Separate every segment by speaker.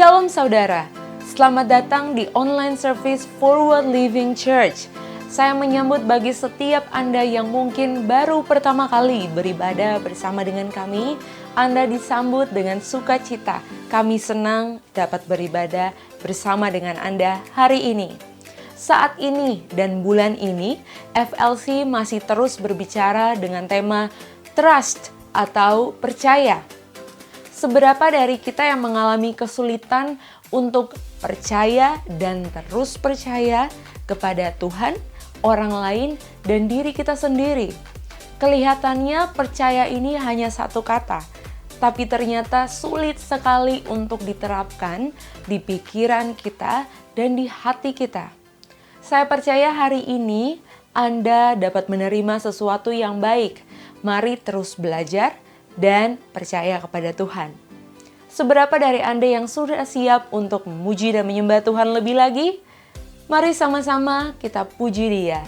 Speaker 1: Shalom saudara, selamat datang di online service Forward Living Church. Saya menyambut bagi setiap Anda yang mungkin baru pertama kali beribadah bersama dengan kami. Anda disambut dengan sukacita. Kami senang dapat beribadah bersama dengan Anda hari ini. Saat ini dan bulan ini, FLC masih terus berbicara dengan tema Trust atau percaya. Seberapa dari kita yang mengalami kesulitan untuk percaya dan terus percaya kepada Tuhan, orang lain, dan diri kita sendiri. Kelihatannya percaya ini hanya satu kata, tapi ternyata sulit sekali untuk diterapkan di pikiran kita dan di hati kita. Saya percaya hari ini Anda dapat menerima sesuatu yang baik. Mari terus belajar dan percaya kepada Tuhan. Seberapa dari Anda yang sudah siap untuk memuji dan menyembah Tuhan lebih lagi? Mari sama-sama kita puji Dia.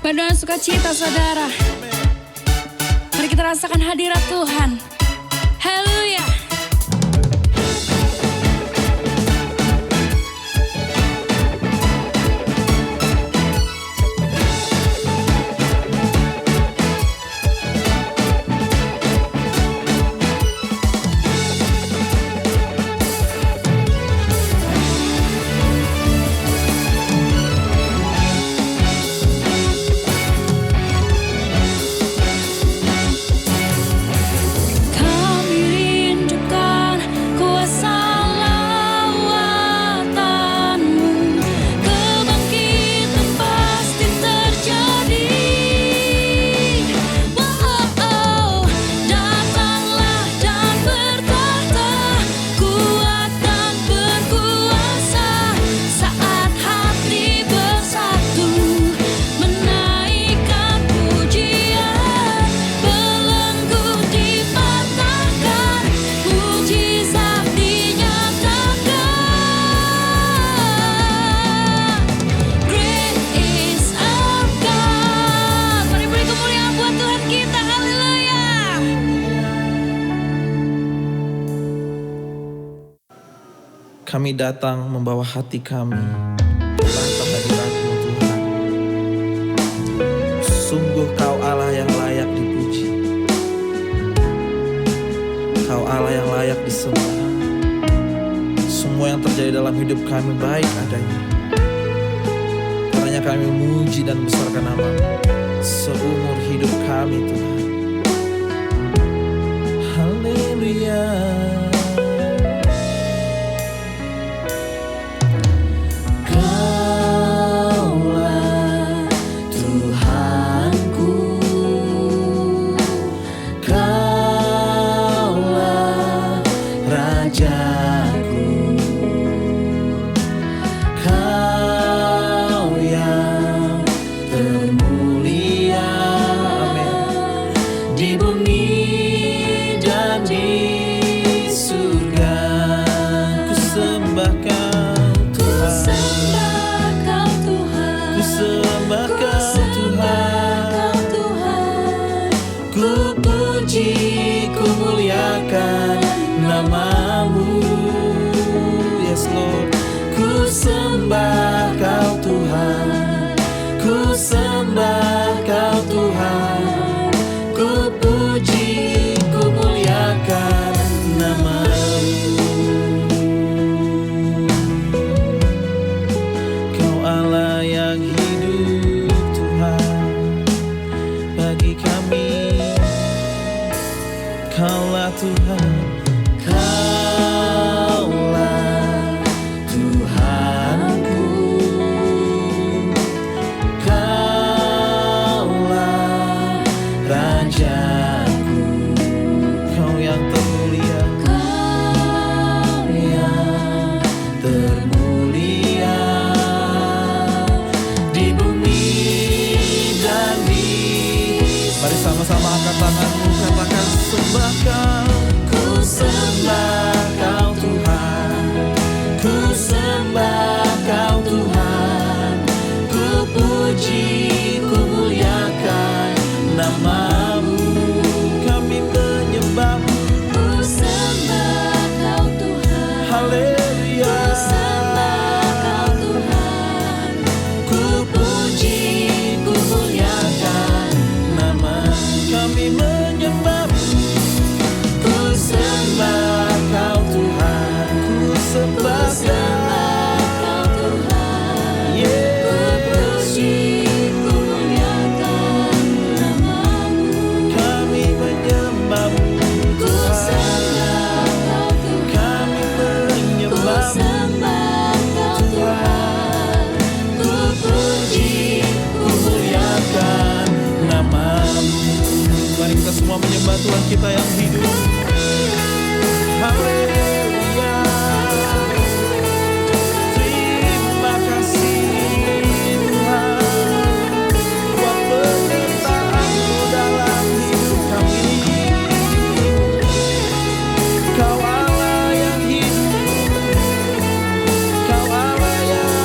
Speaker 2: Dengan sukacita saudara, mari kita rasakan hadirat Tuhan. Haleluya. Kami
Speaker 3: kami datang membawa hati kami dalam hadirat-Mu Tuhan. Sungguh Kau Allah yang layak dipuji, Kau Allah yang layak disembah. Semua yang terjadi dalam hidup kami baik adanya, karenanya kami memuji dan membesarkan nama-Mu seumur hidup kami Tuhan. Haleluya.
Speaker 4: Tuhan kita yang hidup. Haleluya. Terima kasih Tuhan buat penyertaan-Mu dalam hidup kami. Kau Allah yang hidup, Kau Allah yang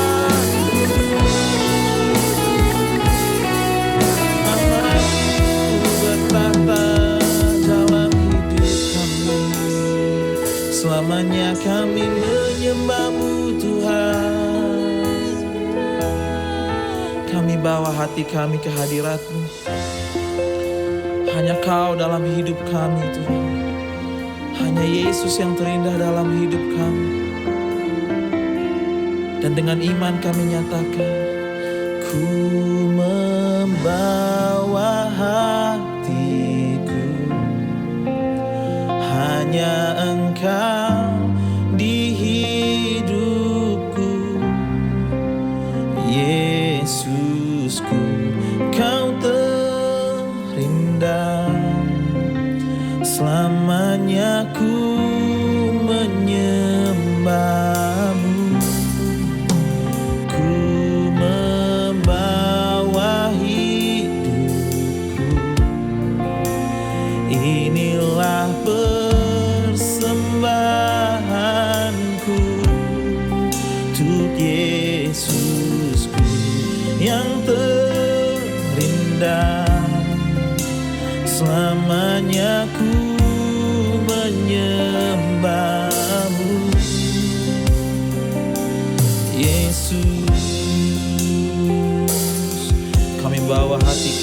Speaker 4: selamanya kami menyembah-Mu Tuhan. Kami bawa hati kami ke hadirat-Mu. Hanya Kau dalam hidup kami Tuhan. Hanya Yesus yang terindah dalam hidup kami. Dan dengan iman kami nyatakan, ku membawa hatiku, hanya Engkau di hidupku, Yesusku, Kau terindah. Selamanya ku menyembah-Mu, ku membawa hidupku. Inilah persembahan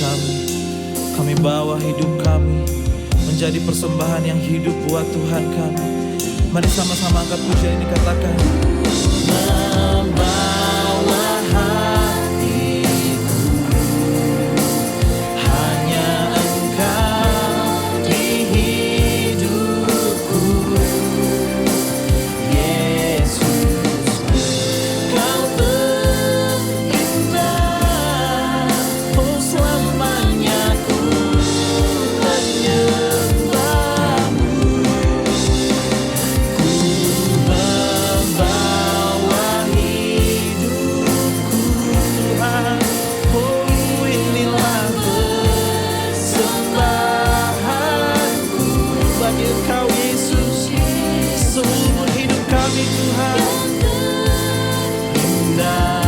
Speaker 3: kami. Kami bawa hidup kami menjadi persembahan yang hidup buat Tuhan kami. Mari sama-sama angkat pujian ini, katakan. Membawa hatiku, hanya Engkau di hidupku. Yesus, Kau terindah, oh selamanya ku menyembahmu. Ku membawa hidupku Tuhan, oh inilah persembahanku bagi Engkau Yesus. Seumur hidup kami Tuhan, indah,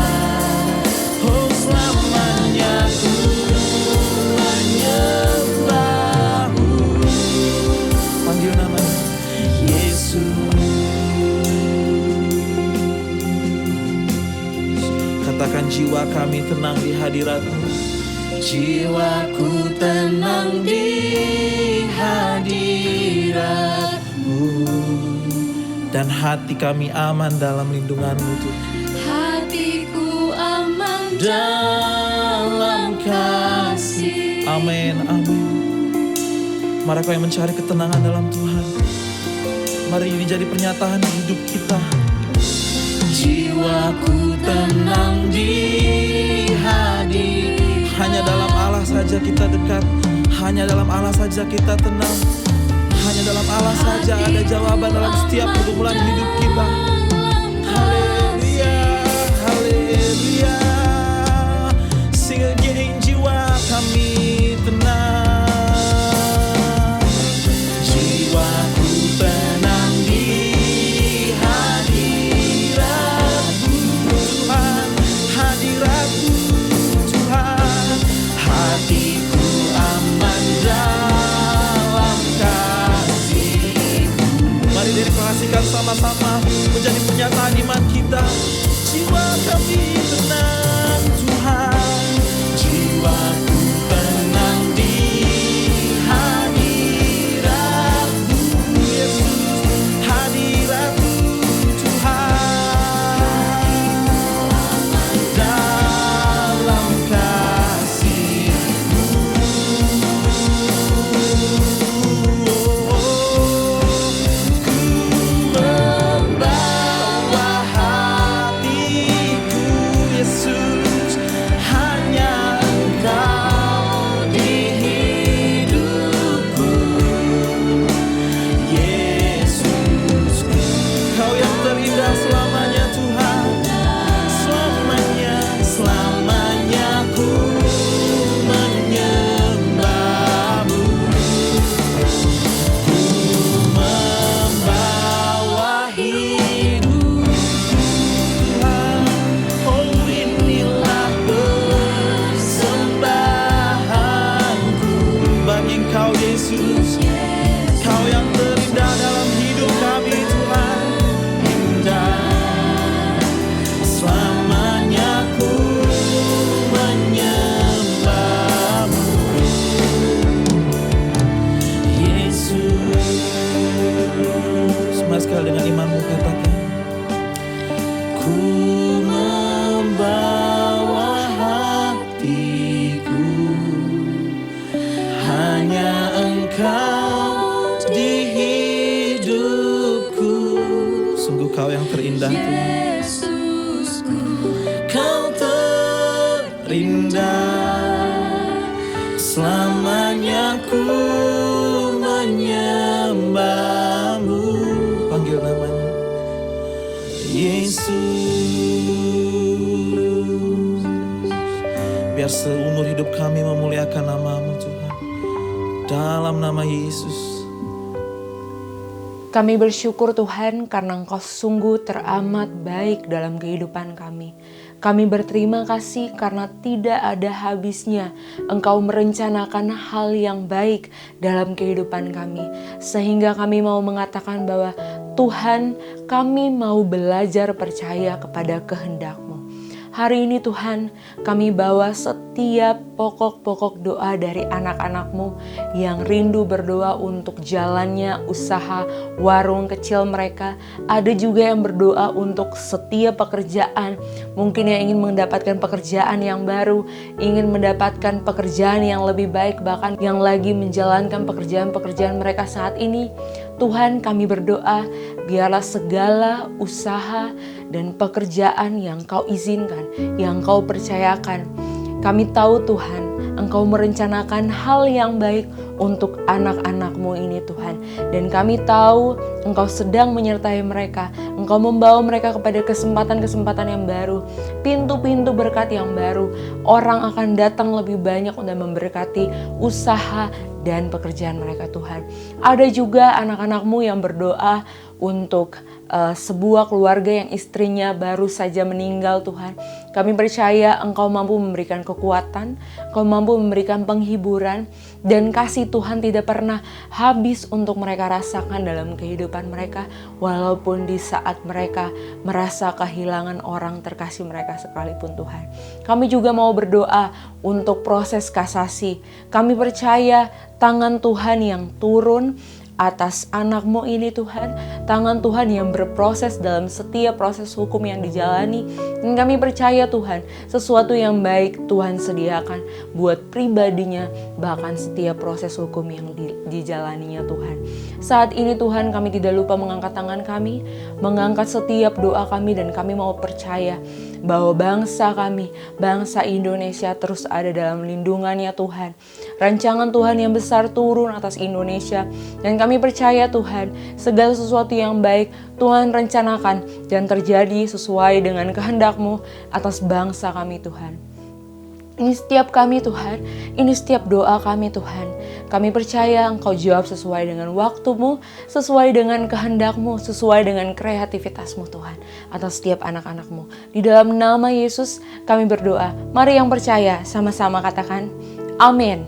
Speaker 3: oh selamanya ku menyembahmu. Panggil namanya Yesus. Katakan, jiwa kami tenang di hadirat-Mu. Jiwaku tenang di hadirat-Mu, dan hati kami aman dalam lindungan-Mu Tuhan.
Speaker 2: Hatiku aman
Speaker 3: Dalam kasih. Amin, amin. Mari kau yang mencari ketenangan dalam Tuhan, mari ini jadi pernyataan di hidup kita. Jiwaku tenang di hadirat. Hanya dalam Allah saja kita dekat, hanya dalam Allah saja kita tenang, hanya dalam Allah saja ada jawaban dalam setiap pergumulan hidup kita. Haleluya, haleluya. Sing again, jiwa kami tenang. Jiwaku tenang di hadirat-Mu Tuhan, hadirat-Mu Tuhan. Hatiku aman dalam kasih-Mu. Mari deklarasikan sama-sama menjadi pernyataan iman kita. Jiwa kami tenang Tuhan, jiwaku tenang di hadirat-Mu Yesus, hadirat-Mu Tuhan. Dalam kasih-Mu, ku membawa hatiku Yesus, hanya Engkau di hidupku. Yesus, Kau yang terindah selamanya Tuhan, selamanya, selamanya ku menyembahmu. Ku membawa hidup Tuhan, oh inilah persembahanku bagi Engkau Yesus. Kau yang terindah dalam hidup kami Tuhan, indah, selamanya ku menyembahmu. Yesus, mari sekali dengan imanmu katakan, ku membawa hatiku, hanya Engkau di hidupku. Sungguh Kau yang terindah Tuhan,
Speaker 2: Yesusku.
Speaker 3: Kau terindah, selamanya ku menyembahmu. Panggil namanya Yesus. Biar seumur hidup kami memuliakan nama-Mu Tuhan. Dalam nama Yesus.
Speaker 1: Kami bersyukur Tuhan karena Engkau sungguh teramat baik dalam kehidupan kami. Kami berterima kasih karena tidak ada habisnya Engkau merencanakan hal yang baik dalam kehidupan kami. Sehingga kami mau mengatakan bahwa Tuhan, kami mau belajar percaya kepada kehendak-Mu. Hari ini Tuhan, kami bawa setiap pokok-pokok doa dari anak-anak-Mu yang rindu berdoa untuk jalannya usaha warung kecil mereka. Ada juga yang berdoa untuk setiap pekerjaan. Mungkin yang ingin mendapatkan pekerjaan yang baru, ingin mendapatkan pekerjaan yang lebih baik, bahkan yang lagi menjalankan pekerjaan-pekerjaan mereka saat ini. Tuhan, kami berdoa, biarlah segala usaha dan pekerjaan yang Kau izinkan, yang Kau percayakan. Kami tahu Tuhan, Engkau merencanakan hal yang baik untuk anak-anak-Mu ini Tuhan. Dan kami tahu Engkau sedang menyertai mereka. Engkau membawa mereka kepada kesempatan-kesempatan yang baru. Pintu-pintu berkat yang baru. Orang akan datang lebih banyak untuk memberkati usaha dan pekerjaan mereka Tuhan. Ada juga anak-anak-Mu yang berdoa untuk sebuah keluarga yang istrinya baru saja meninggal Tuhan. Kami percaya Engkau mampu memberikan kekuatan, Engkau mampu memberikan penghiburan, dan kasih Tuhan tidak pernah habis untuk mereka rasakan dalam kehidupan mereka, walaupun di saat mereka merasa kehilangan orang terkasih mereka sekalipun Tuhan. Kami juga mau berdoa untuk proses kasasi. Kami percaya tangan Tuhan yang turun atas anak-Mu ini Tuhan, tangan Tuhan yang berproses dalam setiap proses hukum yang dijalani. Dan kami percaya Tuhan, sesuatu yang baik Tuhan sediakan buat pribadinya, bahkan setiap proses hukum yang dijalaninya Tuhan. Saat ini Tuhan, kami tidak lupa mengangkat tangan kami, mengangkat setiap doa kami, dan kami mau percaya bahwa bangsa kami, bangsa Indonesia terus ada dalam lindungannya Tuhan. Rancangan Tuhan yang besar turun atas Indonesia, dan kami percaya Tuhan, segala sesuatu yang baik Tuhan rencanakan dan terjadi sesuai dengan kehendak-Mu atas bangsa kami Tuhan. Ini setiap kami Tuhan, ini setiap doa kami Tuhan. Kami percaya Engkau jawab sesuai dengan waktu-Mu, sesuai dengan kehendak-Mu, sesuai dengan kreativitas-Mu Tuhan, atas setiap anak-anak-Mu. Di dalam nama Yesus kami berdoa. Mari yang percaya sama-sama katakan amin.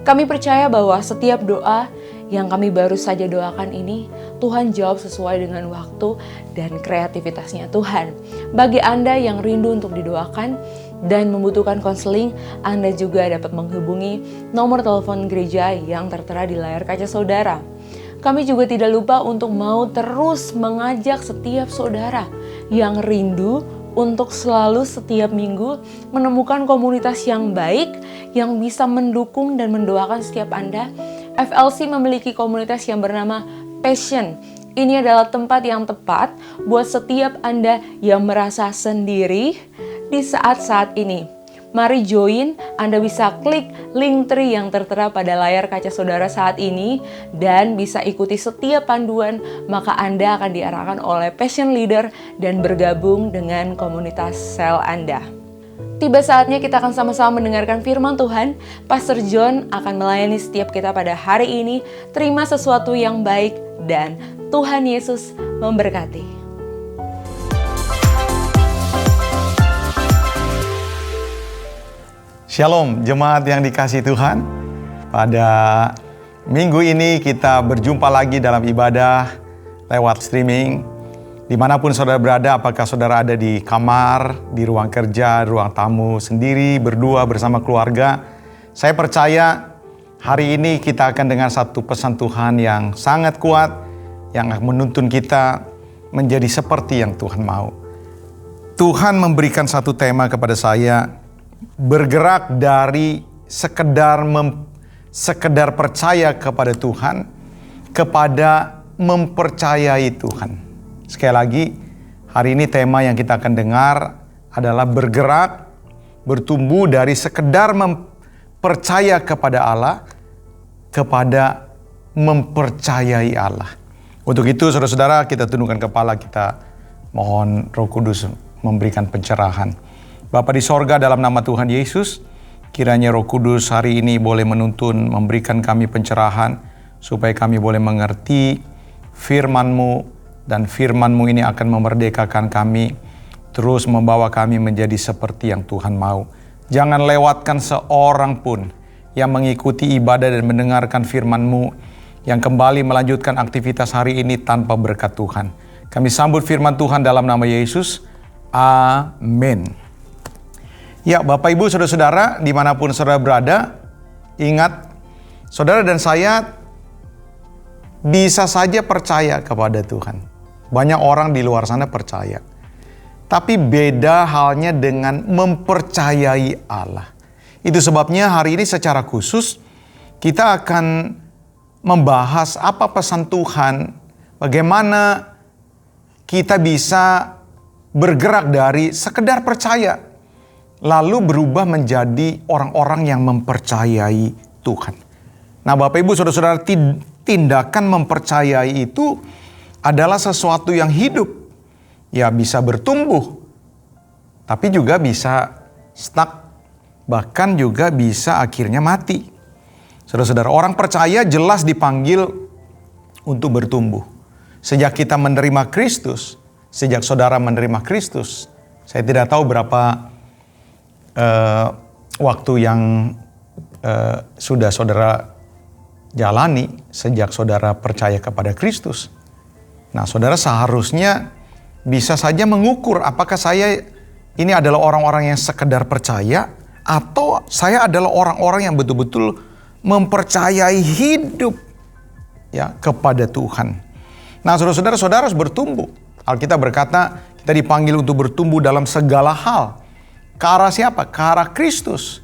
Speaker 1: Kami percaya bahwa setiap doa yang kami baru saja doakan ini, Tuhan jawab sesuai dengan waktu dan kreativitasnya Tuhan. Bagi Anda yang rindu untuk didoakan dan membutuhkan konseling, Anda juga dapat menghubungi nomor telepon gereja yang tertera di layar kaca saudara. Kami juga tidak lupa untuk mau terus mengajak setiap saudara yang rindu untuk selalu setiap minggu menemukan komunitas yang baik, yang bisa mendukung dan mendoakan setiap Anda. FLC memiliki komunitas yang bernama Passion. Ini adalah tempat yang tepat buat setiap Anda yang merasa sendiri di saat-saat ini. Mari join, Anda bisa klik link tree yang tertera pada layar kaca saudara saat ini dan bisa ikuti setiap panduan, maka Anda akan diarahkan oleh Passion Leader dan bergabung dengan komunitas sel Anda. Tiba saatnya kita akan sama-sama mendengarkan firman Tuhan. Pastor John akan melayani setiap kita pada hari ini. Terima sesuatu yang baik dan Tuhan Yesus memberkati.
Speaker 5: Shalom jemaat yang dikasihi Tuhan. Pada minggu ini kita berjumpa lagi dalam ibadah lewat streaming. Dimanapun saudara berada, apakah saudara ada di kamar, di ruang kerja, ruang tamu sendiri, berdua bersama keluarga. Saya percaya hari ini kita akan dengar satu pesan Tuhan yang sangat kuat, yang akan menuntun kita menjadi seperti yang Tuhan mau. Tuhan memberikan satu tema kepada saya, bergerak dari sekedar percaya kepada Tuhan, kepada mempercayai Tuhan. Sekali lagi, hari ini tema yang kita akan dengar adalah bergerak, bertumbuh dari sekedar mempercaya kepada Allah, kepada mempercayai Allah. Untuk itu, saudara-saudara, kita tundukkan kepala, kita mohon Roh Kudus memberikan pencerahan. Bapa di sorga, dalam nama Tuhan Yesus, kiranya Roh Kudus hari ini boleh menuntun, memberikan kami pencerahan, supaya kami boleh mengerti firman-Mu, dan firman-Mu ini akan memerdekakan kami, terus membawa kami menjadi seperti yang Tuhan mau. Jangan lewatkan seorang pun yang mengikuti ibadah dan mendengarkan firman-Mu, yang kembali melanjutkan aktivitas hari ini tanpa berkat Tuhan. Kami sambut firman Tuhan dalam nama Yesus. Amin. Ya, Bapak Ibu Saudara-saudara dimanapun saudara berada, ingat, saudara dan saya bisa saja percaya kepada Tuhan. Banyak orang di luar sana percaya. Tapi beda halnya dengan mempercayai Allah. Itu sebabnya hari ini secara khusus kita akan membahas apa pesan Tuhan, bagaimana kita bisa bergerak dari sekedar percaya, lalu berubah menjadi orang-orang yang mempercayai Tuhan. Nah, Bapak Ibu Saudara-saudara, tindakan mempercayai itu adalah sesuatu yang hidup. Ya, bisa bertumbuh, tapi juga bisa stuck, bahkan juga bisa akhirnya mati. Saudara-saudara, orang percaya jelas dipanggil untuk bertumbuh. Sejak kita menerima Kristus, sejak saudara menerima Kristus, saya tidak tahu berapa waktu yang sudah saudara jalani sejak saudara percaya kepada Kristus. Nah, saudara seharusnya bisa saja mengukur apakah saya ini adalah orang-orang yang sekedar percaya atau saya adalah orang-orang yang betul-betul mempercayai hidup ya kepada Tuhan. Nah, saudara-saudara, saudara harus bertumbuh. Alkitab berkata kita dipanggil untuk bertumbuh dalam segala hal. Ke arah siapa? Ke arah Kristus.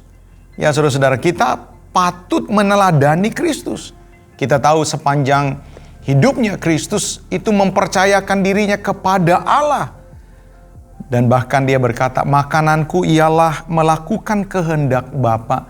Speaker 5: Ya, saudara-saudara, kita patut meneladani Kristus. Kita tahu sepanjang hidupnya Kristus itu mempercayakan dirinya kepada Allah. Dan bahkan dia berkata, makananku ialah melakukan kehendak Bapa.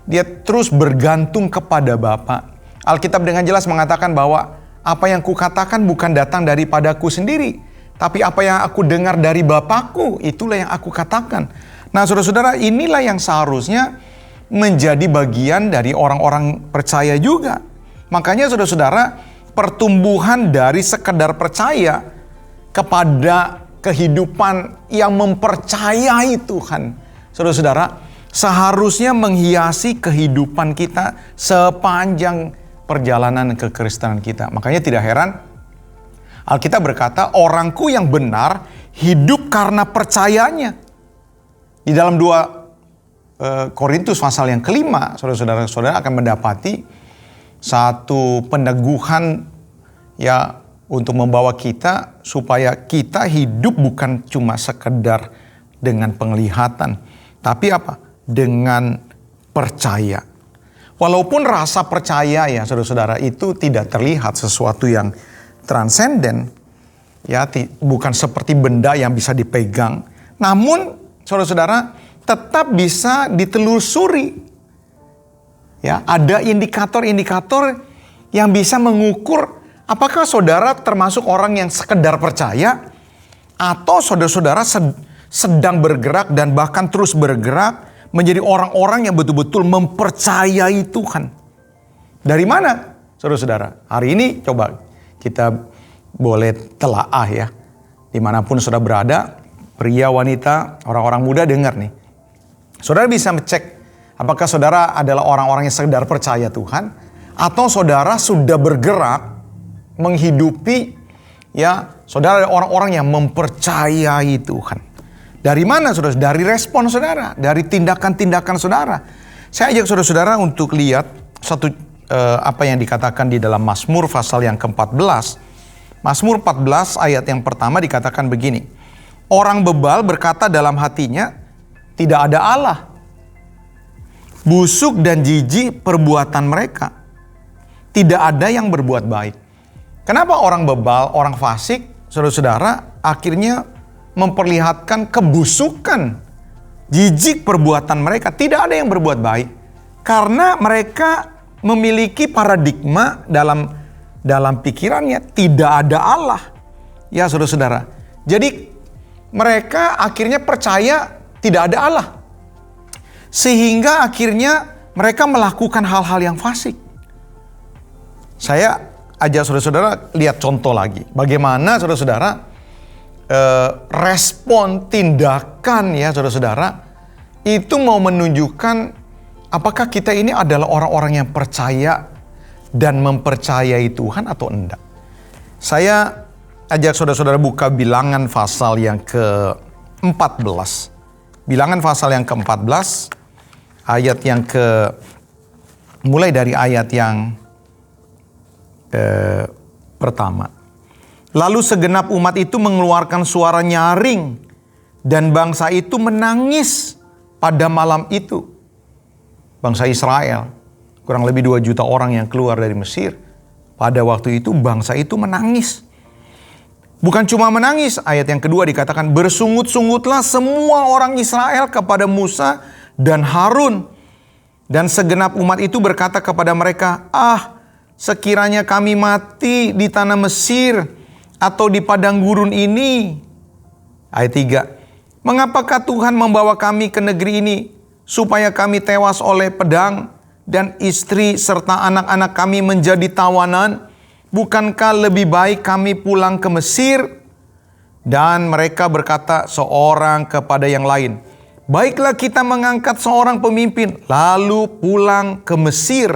Speaker 5: Dia terus bergantung kepada Bapa. Alkitab dengan jelas mengatakan bahwa apa yang kukatakan bukan datang daripadaku sendiri, tapi apa yang aku dengar dari Bapakku, itulah yang aku katakan. Nah, saudara-saudara, inilah yang seharusnya menjadi bagian dari orang-orang percaya juga. Makanya saudara-saudara, pertumbuhan dari sekedar percaya kepada kehidupan yang mempercayai Tuhan, saudara-saudara, seharusnya menghiasi kehidupan kita sepanjang perjalanan kekristenan kita. Makanya tidak heran Alkitab berkata, orangku yang benar hidup karena percayanya. Di dalam 2 Korintus pasal yang kelima, saudara-saudara akan mendapati satu peneguhan ya untuk membawa kita supaya kita hidup bukan cuma sekedar dengan penglihatan, tapi apa? Dengan percaya. Walaupun rasa percaya ya saudara-saudara itu tidak terlihat sesuatu yang transenden, ya bukan seperti benda yang bisa dipegang, namun saudara-saudara tetap bisa ditelusuri. Ya, ada indikator-indikator yang bisa mengukur apakah saudara termasuk orang yang sekedar percaya atau saudara-saudara sedang bergerak dan bahkan terus bergerak menjadi orang-orang yang betul-betul mempercayai Tuhan. Dari mana, saudara-saudara? Hari ini coba kita boleh telaah ya. Dimanapun saudara berada, pria, wanita, orang-orang muda dengar nih. Saudara bisa cek apakah saudara adalah orang-orang yang sekedar percaya Tuhan atau saudara sudah bergerak menghidupi ya saudara adalah orang-orang yang mempercayai Tuhan. Dari mana saudara? Dari respon saudara, dari tindakan-tindakan saudara. Saya ajak saudara-saudara untuk lihat satu apa yang dikatakan di dalam Mazmur pasal yang ke-14. Mazmur 14 ayat yang pertama dikatakan begini. Orang bebal berkata dalam hatinya, tidak ada Allah. Busuk dan jijik perbuatan mereka. Tidak ada yang berbuat baik. Kenapa orang bebal, orang fasik, saudara-saudara, akhirnya memperlihatkan kebusukan, jijik perbuatan mereka. Tidak ada yang berbuat baik. Karena mereka memiliki paradigma dalam pikirannya, tidak ada Allah. Ya saudara-saudara. Jadi mereka akhirnya percaya tidak ada Allah. Sehingga akhirnya mereka melakukan hal-hal yang fasik. Saya ajak saudara-saudara lihat contoh lagi. Bagaimana saudara-saudara respon tindakan ya saudara-saudara itu mau menunjukkan apakah kita ini adalah orang-orang yang percaya dan mempercayai Tuhan atau enggak. Saya ajak saudara-saudara buka Bilangan pasal yang ke-4 ke-14. Bilangan pasal yang ke-14, ayat yang mulai dari ayat yang pertama. Lalu segenap umat itu mengeluarkan suara nyaring, dan bangsa itu menangis pada malam itu. Bangsa Israel, kurang lebih 2 juta orang yang keluar dari Mesir. Pada waktu itu bangsa itu menangis. Bukan cuma menangis, ayat yang kedua dikatakan, bersungut-sungutlah semua orang Israel kepada Musa dan Harun. Dan segenap umat itu berkata kepada mereka, sekiranya kami mati di tanah Mesir atau di padang gurun ini. Ayat 3, mengapakah Tuhan membawa kami ke negeri ini, supaya kami tewas oleh pedang, dan istri serta anak-anak kami menjadi tawanan? Bukankah lebih baik kami pulang ke Mesir? Dan mereka berkata seorang kepada yang lain, baiklah kita mengangkat seorang pemimpin, lalu pulang ke Mesir.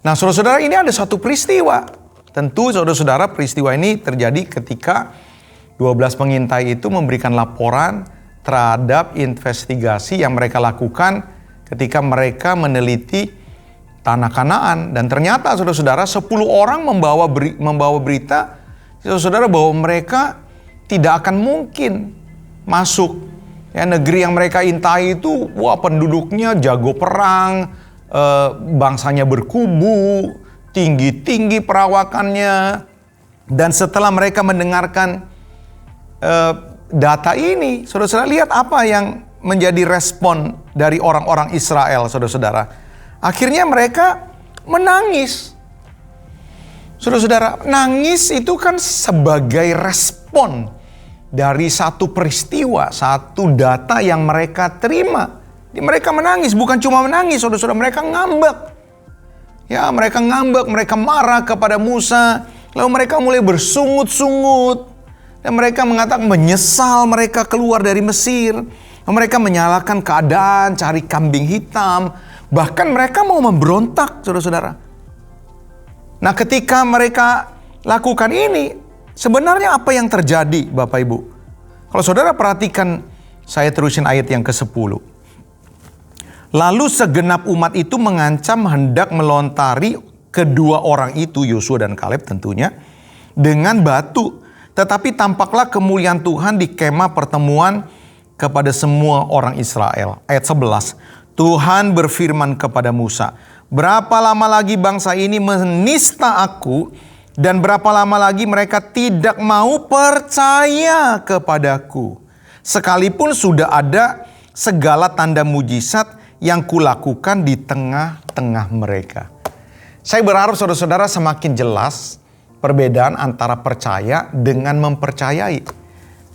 Speaker 5: Nah saudara-saudara, ini ada satu peristiwa. Tentu saudara-saudara, peristiwa ini terjadi ketika 12 pengintai itu memberikan laporan terhadap investigasi yang mereka lakukan ketika mereka meneliti tanah Kanaan. Dan ternyata saudara-saudara, 10 orang membawa berita saudara-saudara bahwa mereka tidak akan mungkin masuk negeri yang mereka intai itu. Penduduknya jago perang, bangsanya berkubu, tinggi-tinggi perawakannya. Dan setelah mereka mendengarkan data ini, saudara-saudara, lihat apa yang menjadi respon dari orang-orang Israel, saudara-saudara. Akhirnya mereka menangis. Saudara-saudara, nangis itu kan sebagai respon dari satu peristiwa, satu data yang mereka terima. Mereka menangis, bukan cuma menangis, saudara-saudara, mereka ngambek. Ya, mereka ngambek, mereka marah kepada Musa, lalu mereka mulai bersungut-sungut. Dan mereka mengatakan menyesal mereka keluar dari Mesir. Mereka menyalahkan keadaan, cari kambing hitam. Bahkan mereka mau memberontak, saudara-saudara. Nah, ketika mereka lakukan ini, sebenarnya apa yang terjadi, Bapak Ibu? Kalau saudara perhatikan, saya terusin ayat yang ke-10. Lalu segenap umat itu mengancam hendak melontari kedua orang itu, Yosua dan Kaleb tentunya, dengan batu. Tetapi tampaklah kemuliaan Tuhan di kemah pertemuan kepada semua orang Israel. Ayat 11. Tuhan berfirman kepada Musa, berapa lama lagi bangsa ini menista aku, dan berapa lama lagi mereka tidak mau percaya kepadaku, sekalipun sudah ada segala tanda mujizat yang kulakukan di tengah-tengah mereka. Saya berharap saudara-saudara semakin jelas perbedaan antara percaya dengan mempercayai.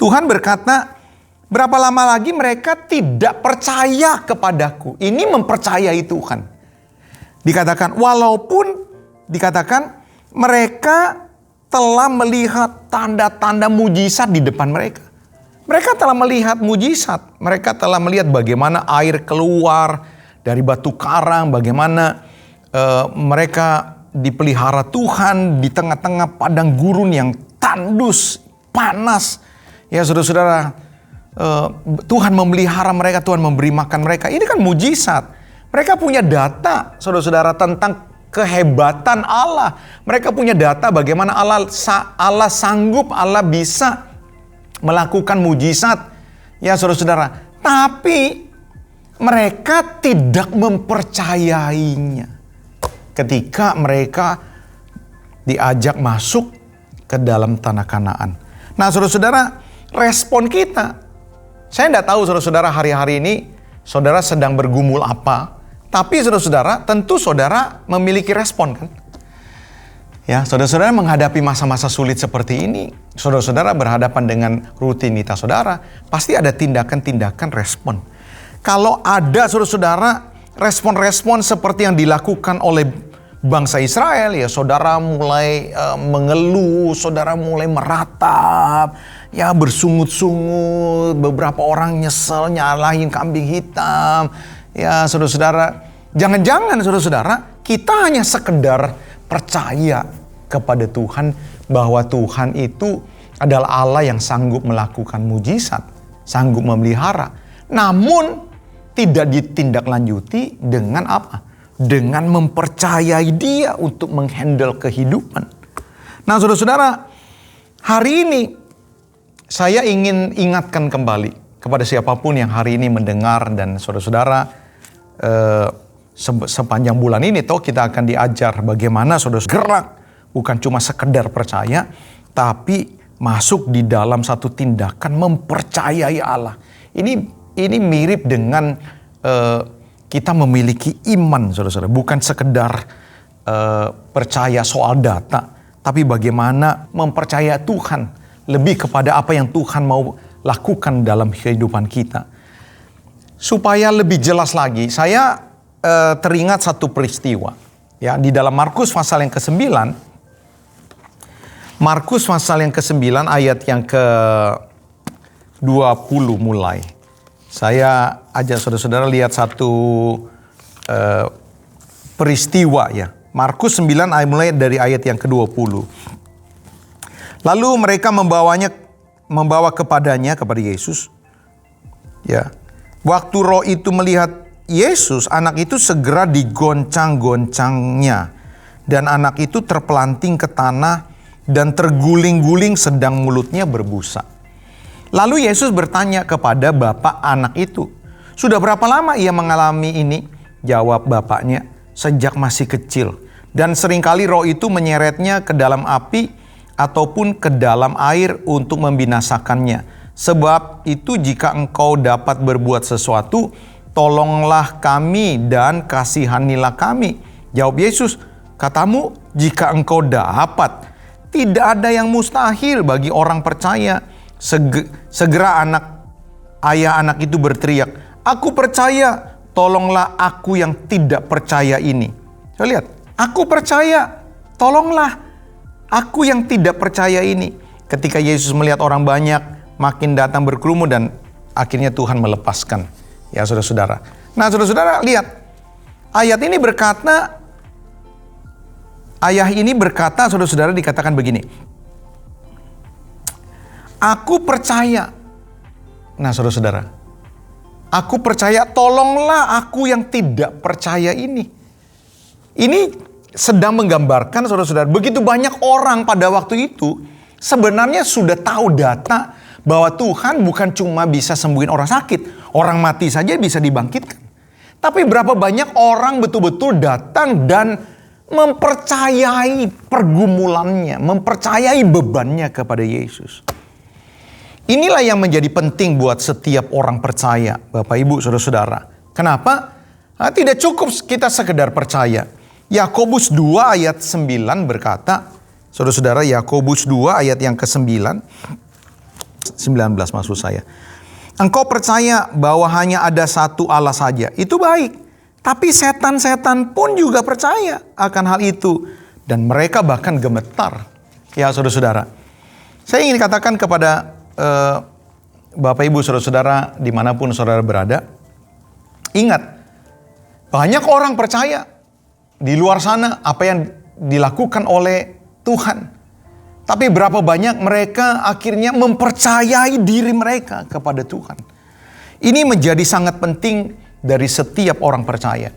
Speaker 5: Tuhan berkata, berapa lama lagi mereka tidak percaya kepadaku. Ini mempercayai Tuhan. Dikatakan, walaupun dikatakan mereka telah melihat tanda-tanda mujizat di depan mereka. Mereka telah melihat mujizat. Mereka telah melihat bagaimana air keluar dari batu karang. Bagaimana mereka dipelihara Tuhan di tengah-tengah padang gurun yang tandus, panas. Ya saudara-saudara, Tuhan memelihara mereka, Tuhan memberi makan mereka. Ini kan mujizat. Mereka punya data, saudara-saudara, tentang kehebatan Allah. Mereka punya data bagaimana Allah sanggup, Allah bisa melakukan mujizat. Ya saudara-saudara, tapi mereka tidak mempercayainya ketika mereka diajak masuk ke dalam tanah Kanaan. Nah saudara-saudara, respon kita, saya tidak tahu saudara-saudara hari-hari ini saudara sedang bergumul apa, tapi saudara-saudara tentu saudara memiliki respon kan? Ya, saudara-saudara menghadapi masa-masa sulit seperti ini, saudara-saudara berhadapan dengan rutinitas saudara, pasti ada tindakan-tindakan respon. Kalau ada saudara-saudara respon-respon seperti yang dilakukan oleh bangsa Israel, ya saudara mulai mengeluh, saudara mulai meratap, ya bersungut-sungut, beberapa orang nyesel nyalahin kambing hitam. Ya saudara-saudara, jangan-jangan saudara-saudara kita hanya sekedar percaya kepada Tuhan bahwa Tuhan itu adalah Allah yang sanggup melakukan mujizat. sanggup memelihara. Namun tidak ditindaklanjuti dengan apa? Dengan mempercayai Dia untuk menghandle kehidupan. Nah, saudara-saudara, hari ini saya ingin ingatkan kembali kepada siapapun yang hari ini mendengar, dan saudara-saudara, sepanjang bulan ini kita akan diajar bagaimana saudara gerak, bukan cuma sekedar percaya, tapi masuk di dalam satu tindakan mempercayai Allah. Ini mirip dengan kita memiliki iman, saudara-saudara, bukan sekedar percaya soal data, tapi bagaimana mempercaya Tuhan, lebih kepada apa yang Tuhan mau lakukan dalam kehidupan kita. Supaya lebih jelas lagi, saya teringat satu peristiwa. Ya, di dalam Markus pasal yang ke-9, Markus pasal yang ke-9 ayat yang ke-20 mulai. Saya ajak saudara-saudara lihat satu peristiwa ya. Markus 9 ayat mulai dari ayat yang ke-20. Lalu mereka membawa kepadanya, kepada Yesus. Ya. Waktu roh itu melihat Yesus, anak itu segera digoncang-goncangnya. Dan anak itu terpelanting ke tanah dan terguling-guling sedang mulutnya berbusa. Lalu Yesus bertanya kepada bapak anak itu, "Sudah berapa lama ia mengalami ini?" Jawab bapaknya, "Sejak masih kecil. Dan seringkali roh itu menyeretnya ke dalam api ataupun ke dalam air untuk membinasakannya. Sebab itu jika engkau dapat berbuat sesuatu, tolonglah kami dan kasihanilah kami." Jawab Yesus, "Katamu, jika engkau dapat, tidak ada yang mustahil bagi orang percaya." Segera ayah anak itu berteriak, "Aku percaya, tolonglah aku yang tidak percaya ini." Coba lihat, aku percaya, tolonglah aku yang tidak percaya ini. Ketika Yesus melihat orang banyak makin datang berkerumun, dan akhirnya Tuhan melepaskan. Ya, saudara-saudara. Nah, saudara-saudara, lihat. Ayah ini berkata, saudara-saudara, dikatakan begini. Aku percaya. Nah, saudara-saudara, aku percaya, tolonglah aku yang tidak percaya ini. Ini sedang menggambarkan, saudara-saudara, begitu banyak orang pada waktu itu sebenarnya sudah tahu data bahwa Tuhan bukan cuma bisa sembuhin orang sakit, orang mati saja bisa dibangkitkan. Tapi berapa banyak orang betul-betul datang dan mempercayai pergumulannya, mempercayai bebannya kepada Yesus. Inilah yang menjadi penting buat setiap orang percaya, Bapak Ibu, saudara-saudara. Kenapa? Tidak cukup kita sekedar percaya. Yakobus 2 ayat 9 berkata, saudara-saudara, Yakobus 2 ayat yang ke-9, 19 maksud saya. Engkau percaya bahwa hanya ada satu Allah saja, itu baik. Tapi setan-setan pun juga percaya akan hal itu. Dan mereka bahkan gemetar. Ya, saudara-saudara. Saya ingin katakan kepada Bapak Ibu saudara-saudara dimanapun saudara berada, ingat, banyak orang percaya di luar sana apa yang dilakukan oleh Tuhan, tapi berapa banyak mereka akhirnya mempercayai diri mereka kepada Tuhan. Ini menjadi sangat penting dari setiap orang percaya.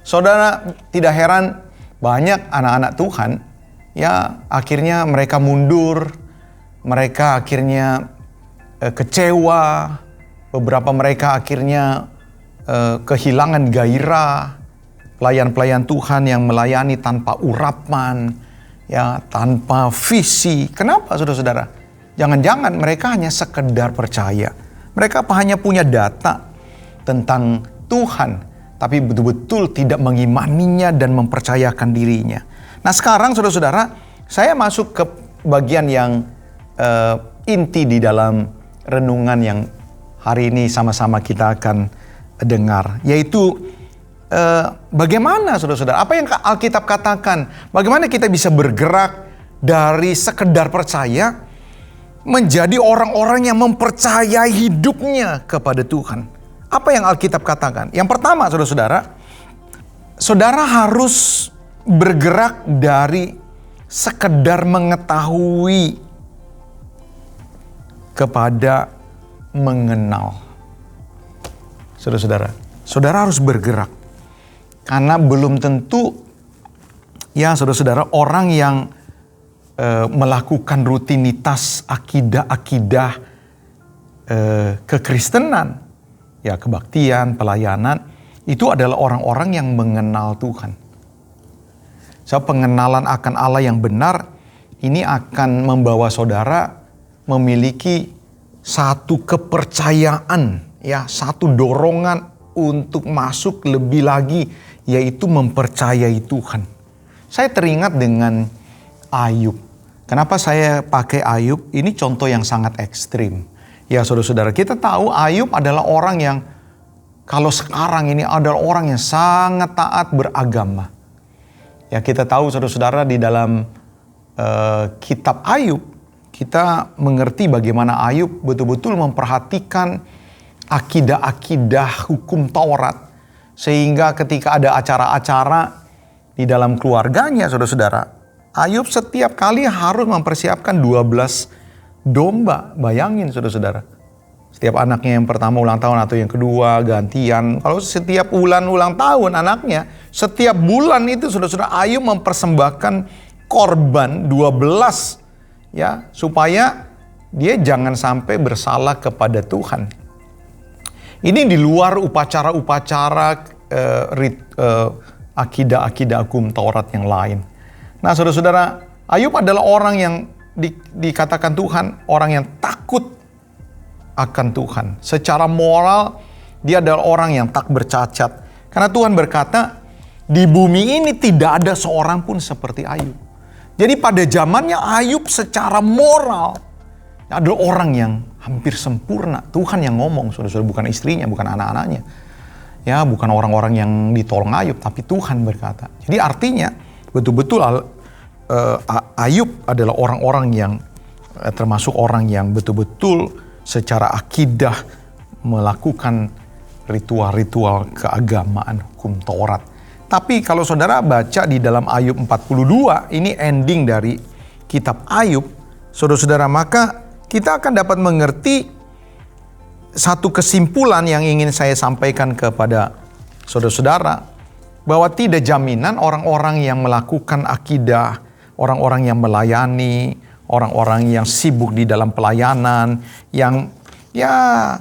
Speaker 5: Saudara, tidak heran banyak anak-anak Tuhan ya akhirnya mereka mundur, mereka akhirnya kecewa, beberapa mereka akhirnya kehilangan gairah, pelayan-pelayan Tuhan yang melayani tanpa urapan, ya, tanpa visi. Kenapa, saudara-saudara? Jangan-jangan mereka hanya sekedar percaya. Mereka hanya punya data tentang Tuhan, tapi betul-betul tidak mengimaninya dan mempercayakan dirinya. Nah, sekarang saudara-saudara, saya masuk ke bagian yang inti di dalam renungan yang hari ini sama-sama kita akan dengar, yaitu bagaimana, saudara-saudara, apa yang Alkitab katakan, bagaimana kita bisa bergerak dari sekedar percaya menjadi orang-orang yang mempercayai hidupnya kepada Tuhan. Apa yang Alkitab katakan? Yang pertama, saudara-saudara, saudara harus bergerak dari sekedar mengetahui kepada mengenal. Saudara-saudara, saudara harus bergerak. Karena belum tentu, ya saudara-saudara, orang yang melakukan rutinitas akidah-akidah kekristenan, ya kebaktian, pelayanan, itu adalah orang-orang yang mengenal Tuhan. So, pengenalan akan Allah yang benar, ini akan membawa saudara memiliki satu kepercayaan, ya, satu dorongan untuk masuk lebih lagi, yaitu mempercayai Tuhan. Saya teringat dengan Ayub. Kenapa saya pakai Ayub? Ini contoh yang sangat ekstrim. Ya saudara-saudara, kita tahu Ayub adalah orang yang, kalau sekarang ini adalah orang yang sangat taat beragama. Ya kita tahu saudara-saudara di dalam kitab Ayub, kita mengerti bagaimana Ayub betul-betul memperhatikan akidah-akidah hukum Taurat. Sehingga ketika ada acara-acara di dalam keluarganya saudara-saudara, Ayub setiap kali harus mempersiapkan 12 domba. Bayangin saudara-saudara. Setiap anaknya yang pertama ulang tahun atau yang kedua gantian. Kalau setiap bulan ulang tahun anaknya, setiap bulan itu saudara-saudara Ayub mempersembahkan korban 12. Ya, supaya dia jangan sampai bersalah kepada Tuhan. Ini di luar upacara-upacara akidah-akidah hukum Taurat yang lain. Nah saudara-saudara, Ayub adalah orang yang dikatakan Tuhan, orang yang takut akan Tuhan. Secara moral, dia adalah orang yang tak bercacat. Karena Tuhan berkata, di bumi ini tidak ada seorang pun seperti Ayub. Jadi pada zamannya Ayub secara moral adalah orang yang hampir sempurna. Tuhan yang ngomong, saudara-saudara, bukan istrinya, bukan anak-anaknya. Ya, bukan orang-orang yang ditolong Ayub, tapi Tuhan berkata. Jadi artinya, betul-betul Ayub adalah orang-orang yang termasuk orang yang betul-betul secara akidah melakukan ritual-ritual keagamaan hukum Taurat. Tapi kalau saudara baca di dalam Ayub 42, ini ending dari kitab Ayub, saudara-saudara, maka kita akan dapat mengerti satu kesimpulan yang ingin saya sampaikan kepada saudara-saudara, bahwa tidak jaminan orang-orang yang melakukan akidah, orang-orang yang melayani, orang-orang yang sibuk di dalam pelayanan, yang ya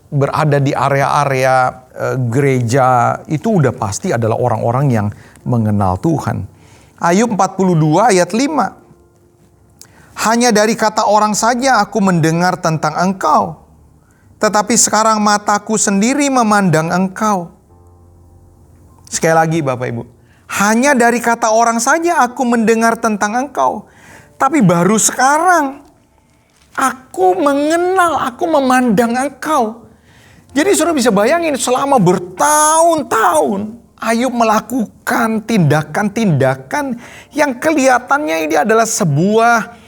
Speaker 5: berada di area-area gereja, itu udah pasti adalah orang-orang yang mengenal Tuhan. Ayub 42 ayat 5. Hanya dari kata orang saja aku mendengar tentang engkau, tetapi sekarang mataku sendiri memandang engkau. Sekali lagi Bapak Ibu, hanya dari kata orang saja aku mendengar tentang engkau, tapi baru sekarang aku mengenal, aku memandang engkau. Jadi saudara bisa bayangin, selama bertahun-tahun Ayub melakukan tindakan-tindakan yang kelihatannya ini adalah sebuah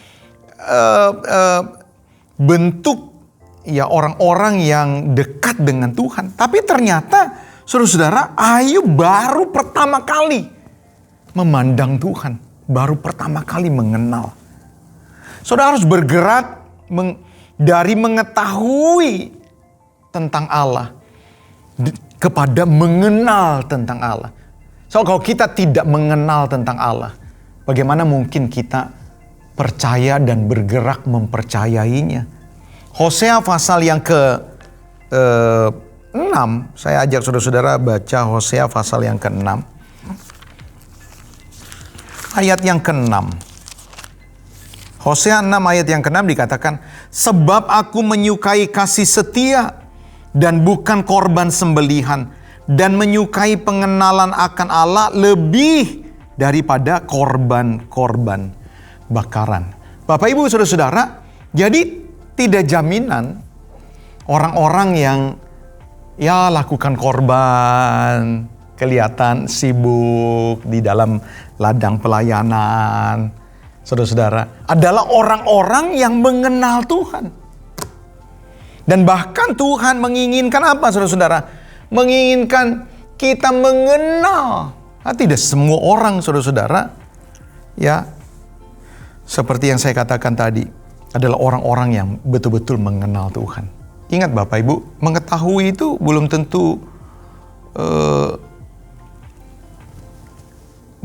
Speaker 5: bentuk ya orang-orang yang dekat dengan Tuhan. Tapi ternyata saudara-saudara, Ayub baru pertama kali memandang Tuhan, baru pertama kali mengenal. Saudara harus bergerak dari mengetahui tentang Allah kepada mengenal tentang Allah. So kalau kita tidak mengenal tentang Allah, bagaimana mungkin kita percaya dan bergerak mempercayainya? Hosea pasal yang ke-6, saya ajak saudara-saudara baca Hosea pasal yang ke-6. Ayat yang ke-6. Hosea 6 ayat yang ke-6 dikatakan, sebab aku menyukai kasih setia dan bukan korban sembelihan, dan menyukai pengenalan akan Allah lebih daripada korban-korban bakaran. Bapak Ibu saudara-saudara, jadi tidak jaminan orang-orang yang ya lakukan korban, kelihatan sibuk di dalam ladang pelayanan, saudara-saudara, adalah orang-orang yang mengenal Tuhan. Dan bahkan Tuhan menginginkan apa saudara-saudara? Menginginkan kita mengenal. Nah, tidak semua orang saudara-saudara ya seperti yang saya katakan tadi adalah orang-orang yang betul-betul mengenal Tuhan. ingat Bapak Ibu, mengetahui itu belum tentu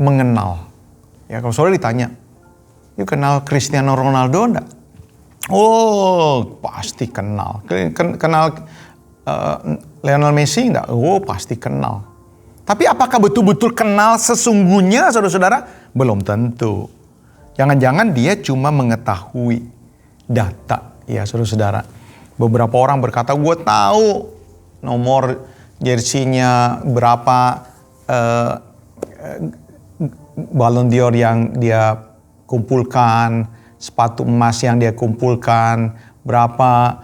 Speaker 5: mengenal. Ya, kalau saudara ditanya, "You kenal Cristiano Ronaldo enggak?" Oh, pasti kenal. Kenal Lionel Messi enggak? Oh, pasti kenal. Tapi apakah betul-betul kenal sesungguhnya, saudara-saudara? Belum tentu. Jangan-jangan dia cuma mengetahui data, ya saudara-saudara. Beberapa orang berkata, gue tahu nomor jersey-nya berapa, Ballon d'Or yang dia kumpulkan, sepatu emas yang dia kumpulkan, berapa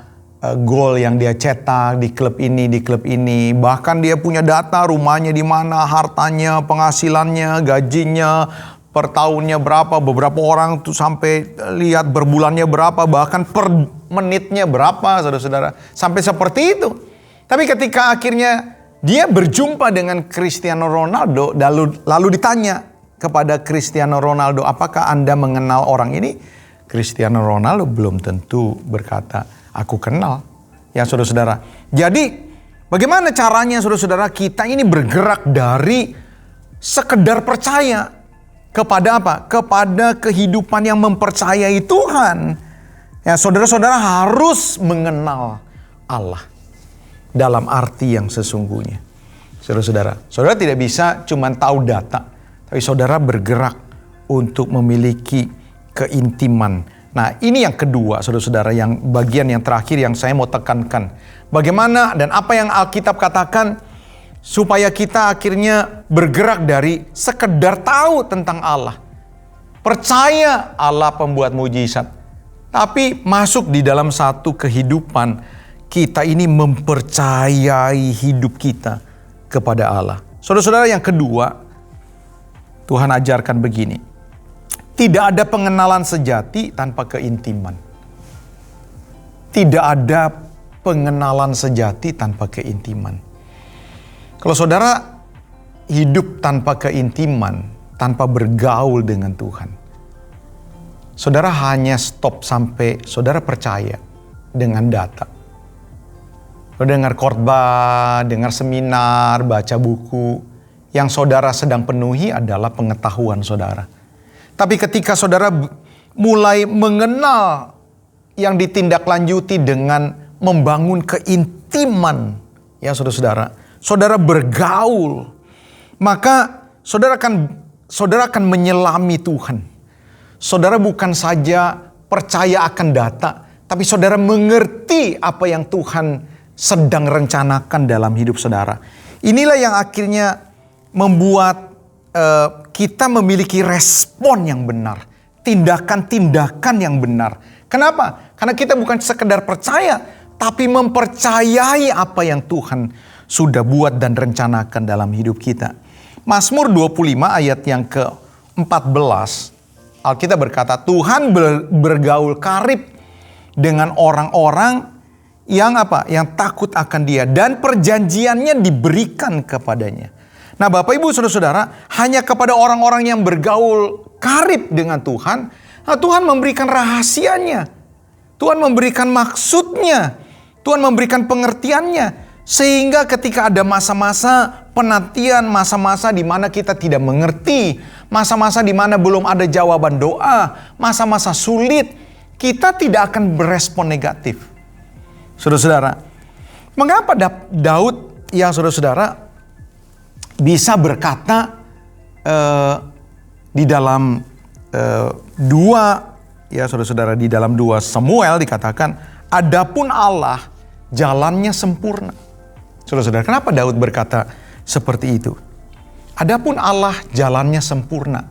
Speaker 5: gol yang dia cetak di klub ini. Bahkan dia punya data rumahnya di mana, hartanya, penghasilannya, gajinya, per tahunnya berapa. Beberapa orang tuh sampai lihat berbulannya berapa, bahkan per menitnya berapa, saudara-saudara. Sampai seperti itu. Tapi ketika akhirnya dia berjumpa dengan Cristiano Ronaldo, lalu ditanya kepada Cristiano Ronaldo, apakah Anda mengenal orang ini? Cristiano Ronaldo belum tentu berkata, aku kenal. Ya saudara-saudara. Jadi bagaimana caranya saudara-saudara kita ini bergerak dari sekedar percaya kepada apa? Kepada kehidupan yang mempercayai Tuhan. Ya, saudara-saudara harus mengenal Allah dalam arti yang sesungguhnya. Saudara-saudara, saudara tidak bisa cuma tahu data, tapi saudara bergerak untuk memiliki keintiman. Nah, ini yang kedua, saudara-saudara, yang bagian yang terakhir yang saya mau tekankan. Bagaimana dan apa yang Alkitab katakan supaya kita akhirnya bergerak dari sekedar tahu tentang Allah. Percaya Allah pembuat mujizat. Tapi masuk di dalam satu kehidupan kita ini mempercayai hidup kita kepada Allah. Saudara-saudara, yang kedua, Tuhan ajarkan begini. Tidak ada pengenalan sejati tanpa keintiman. Tidak ada pengenalan sejati tanpa keintiman. Kalau saudara hidup tanpa keintiman, tanpa bergaul dengan Tuhan, saudara hanya stop sampai saudara percaya dengan data. Saudara dengar khotbah, dengar seminar, baca buku, yang saudara sedang penuhi adalah pengetahuan saudara. Tapi ketika saudara mulai mengenal yang ditindaklanjuti dengan membangun keintiman, ya saudara-saudara, saudara bergaul, maka saudara akan menyelami Tuhan. Saudara bukan saja percaya akan data, tapi saudara mengerti apa yang Tuhan sedang rencanakan dalam hidup saudara. Inilah yang akhirnya membuat kita memiliki respon yang benar, tindakan-tindakan yang benar. Kenapa? Karena kita bukan sekedar percaya, tapi mempercayai apa yang Tuhan sudah buat dan rencanakan dalam hidup kita. Mazmur 25 ayat yang ke-14, Alkitab berkata, Tuhan bergaul karib dengan orang-orang yang apa? Yang takut akan Dia, dan perjanjiannya diberikan kepadanya. Nah, Bapak Ibu saudara-saudara, hanya kepada orang-orang yang bergaul karib dengan Tuhan, nah Tuhan memberikan rahasianya. Tuhan memberikan maksudnya. Tuhan memberikan pengertiannya. Sehingga ketika ada masa-masa penantian, masa-masa di mana kita tidak mengerti, masa-masa di mana belum ada jawaban doa, masa-masa sulit, kita tidak akan berespon negatif. Saudara-saudara, mengapa Daud, ya saudara-saudara, bisa berkata di dalam ya saudara-saudara, di dalam 2 Samuel dikatakan, adapun Allah jalannya sempurna. Saudara-saudara, kenapa Daud berkata seperti itu? Adapun Allah jalannya sempurna.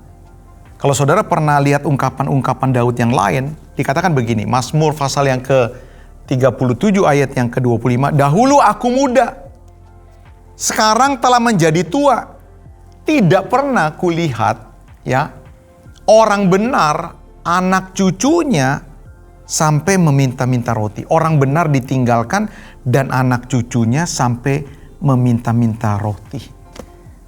Speaker 5: Kalau saudara pernah lihat ungkapan-ungkapan Daud yang lain, dikatakan begini, Mazmur pasal yang ke-37 ayat yang ke-25, dahulu aku muda, sekarang telah menjadi tua. Tidak pernah kulihat ya orang benar anak cucunya sampai meminta-minta roti. Orang benar ditinggalkan dan anak cucunya sampai meminta-minta roti.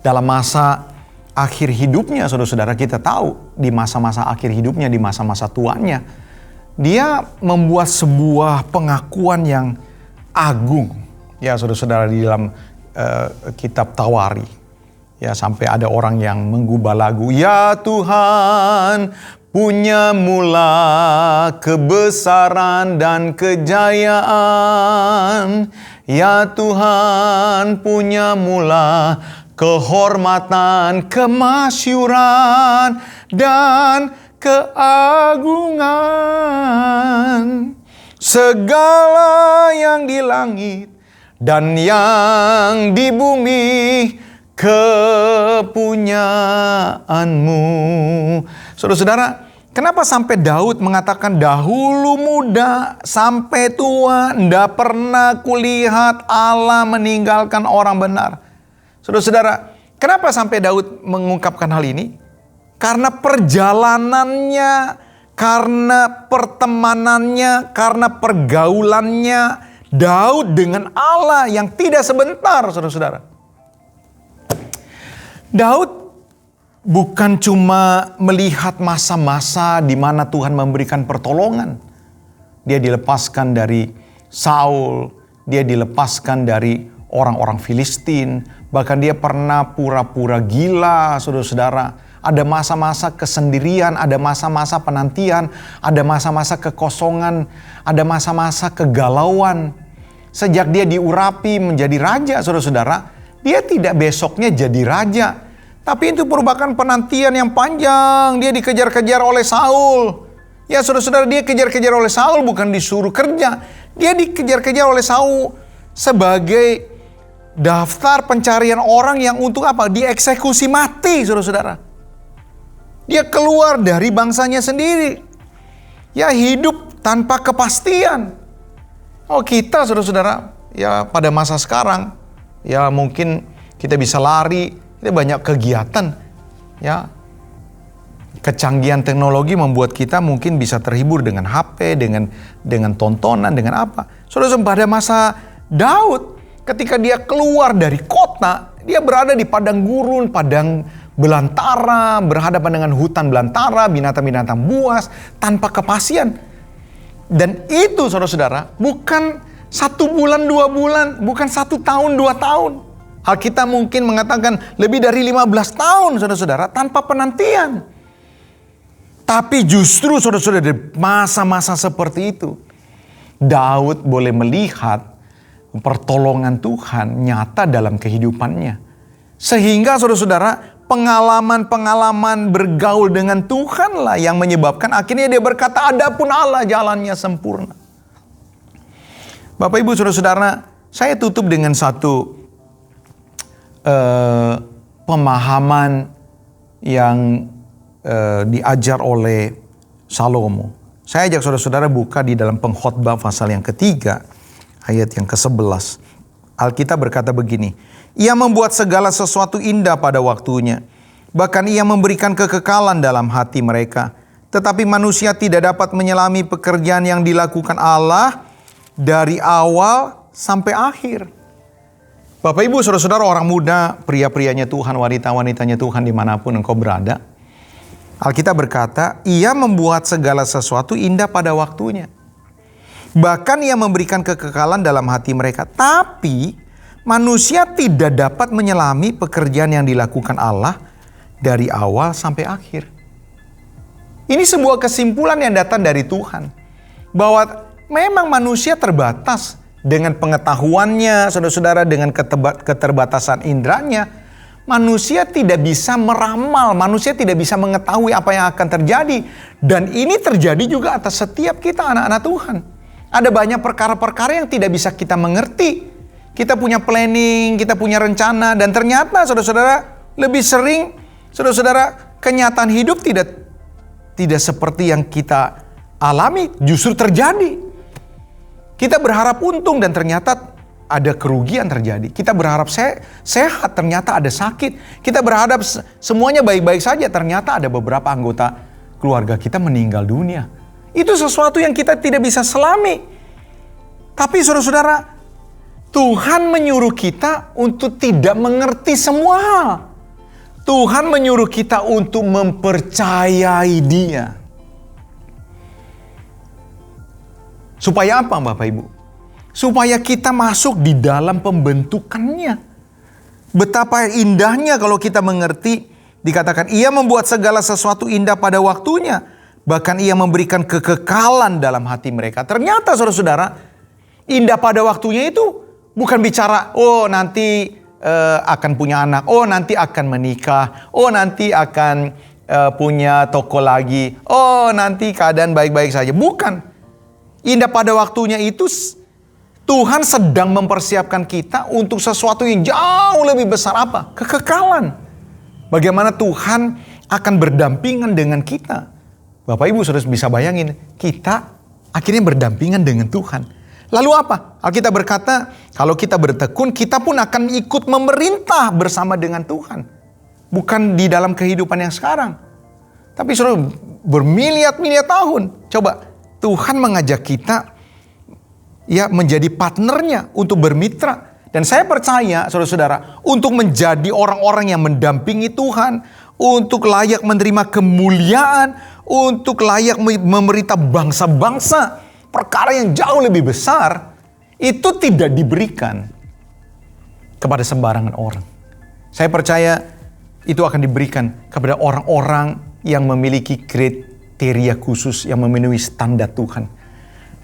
Speaker 5: Dalam masa akhir hidupnya, saudara-saudara, kita tahu di masa-masa akhir hidupnya, di masa-masa tuanya, dia membuat sebuah pengakuan yang agung. Ya saudara-saudara, di dalam kitab Tawari, ya sampai ada orang yang menggubah lagu, ya Tuhan punya mula kebesaran dan kejayaan. Ya Tuhan punya mula kehormatan, kemasyuran, dan keagungan. Segala yang di langit dan yang di bumi kepunyaanmu. Saudara-saudara, kenapa sampai Daud mengatakan dahulu muda sampai tua ndak pernah kulihat Allah meninggalkan orang benar? Saudara-saudara, kenapa sampai Daud mengungkapkan hal ini? Karena perjalanannya, karena pertemanannya, karena pergaulannya Daud dengan Allah yang tidak sebentar, saudara-saudara. Daud bukan cuma melihat masa-masa di mana Tuhan memberikan pertolongan. Dia dilepaskan dari Saul, dia dilepaskan dari orang-orang Filistin, bahkan dia pernah pura-pura gila, saudara-saudara. Ada masa-masa kesendirian, ada masa-masa penantian, ada masa-masa kekosongan, ada masa-masa kegalauan. Sejak dia diurapi menjadi raja, saudara-saudara, dia tidak besoknya jadi raja. Tapi itu merupakan penantian yang panjang. Dia dikejar-kejar oleh Saul. Ya saudara-saudara, dia kejar-kejar oleh Saul bukan disuruh kerja. Dia dikejar-kejar oleh Saul sebagai daftar pencarian orang yang untuk apa? Dieksekusi mati, saudara-saudara. Dia keluar dari bangsanya sendiri. Ya hidup tanpa kepastian. Oh kita saudara-saudara, ya pada masa sekarang, ya mungkin kita bisa lari, kita banyak kegiatan. Ya, kecanggihan teknologi membuat kita mungkin bisa terhibur dengan HP, dengan tontonan, dengan apa. Saudara-saudara, pada masa Daud, ketika dia keluar dari kota, dia berada di padang gurun, padang belantara, berhadapan dengan hutan belantara, binatang-binatang buas, tanpa kepastian. Dan itu saudara-saudara, bukan 1 bulan, 2 bulan, bukan 1 tahun, 2 tahun. Alkitab mungkin mengatakan lebih dari 15 tahun saudara-saudara, tanpa penantian. Tapi justru saudara-saudara, di masa-masa seperti itu, Daud boleh melihat pertolongan Tuhan nyata dalam kehidupannya. Sehingga saudara-saudara, pengalaman-pengalaman bergaul dengan Tuhan lah yang menyebabkan akhirnya dia berkata, adapun Allah jalannya sempurna. Bapak Ibu saudara-saudara, saya tutup dengan satu pemahaman yang diajar oleh Salomo. Saya ajak saudara-saudara buka di dalam Pengkhotbah pasal yang ketiga, ayat yang ke-11. Alkitab berkata begini, ia membuat segala sesuatu indah pada waktunya. Bahkan ia memberikan kekekalan dalam hati mereka. Tetapi manusia tidak dapat menyelami pekerjaan yang dilakukan Allah dari awal sampai akhir. Bapak Ibu saudara-saudara, orang muda, pria-prianya Tuhan, wanita-wanitanya Tuhan dimanapun engkau berada. Alkitab berkata, ia membuat segala sesuatu indah pada waktunya. Bahkan ia memberikan kekekalan dalam hati mereka. Tapi manusia tidak dapat menyelami pekerjaan yang dilakukan Allah dari awal sampai akhir. Ini sebuah kesimpulan yang datang dari Tuhan. Bahwa memang manusia terbatas dengan pengetahuannya, saudara-saudara, dengan keterbatasan indranya. Manusia tidak bisa meramal, manusia tidak bisa mengetahui apa yang akan terjadi. Dan ini terjadi juga atas setiap kita anak-anak Tuhan. Ada banyak perkara-perkara yang tidak bisa kita mengerti. Kita punya planning, kita punya rencana, dan ternyata saudara-saudara lebih sering, saudara-saudara, kenyataan hidup tidak seperti yang kita alami, justru terjadi. Kita berharap untung dan ternyata ada kerugian terjadi. Kita berharap sehat, ternyata ada sakit. Kita berharap semuanya baik-baik saja, ternyata ada beberapa anggota keluarga kita meninggal dunia. Itu sesuatu yang kita tidak bisa selami. Tapi saudara-saudara, Tuhan menyuruh kita untuk tidak mengerti semua hal. Tuhan menyuruh kita untuk mempercayai Dia. Supaya apa Bapak Ibu? supaya kita masuk di dalam pembentukannya. Betapa indahnya kalau kita mengerti, dikatakan ia membuat segala sesuatu indah pada waktunya. Bahkan ia memberikan kekekalan dalam hati mereka. Ternyata saudara-saudara, indah pada waktunya itu bukan bicara, oh nanti akan punya anak, oh nanti akan menikah, oh nanti akan punya toko lagi, oh nanti keadaan baik-baik saja. Bukan. Indah pada waktunya itu Tuhan sedang mempersiapkan kita untuk sesuatu yang jauh lebih besar apa? Kekekalan. Bagaimana Tuhan akan berdampingan dengan kita. Bapak Ibu sudah bisa bayangin, kita akhirnya berdampingan dengan Tuhan. Lalu apa? Alkitab berkata, kalau kita bertekun, kita pun akan ikut memerintah bersama dengan Tuhan. Bukan di dalam kehidupan yang sekarang. Tapi sudah bermiliar-miliar tahun. Coba, Tuhan mengajak kita ya menjadi partnernya untuk bermitra. Dan saya percaya saudara-saudara, untuk menjadi orang-orang yang mendampingi Tuhan, untuk layak menerima kemuliaan, untuk layak memerintah bangsa-bangsa, perkara yang jauh lebih besar, itu tidak diberikan kepada sembarangan orang. Saya percaya itu akan diberikan kepada orang-orang yang memiliki kriteria khusus, yang memenuhi standar Tuhan.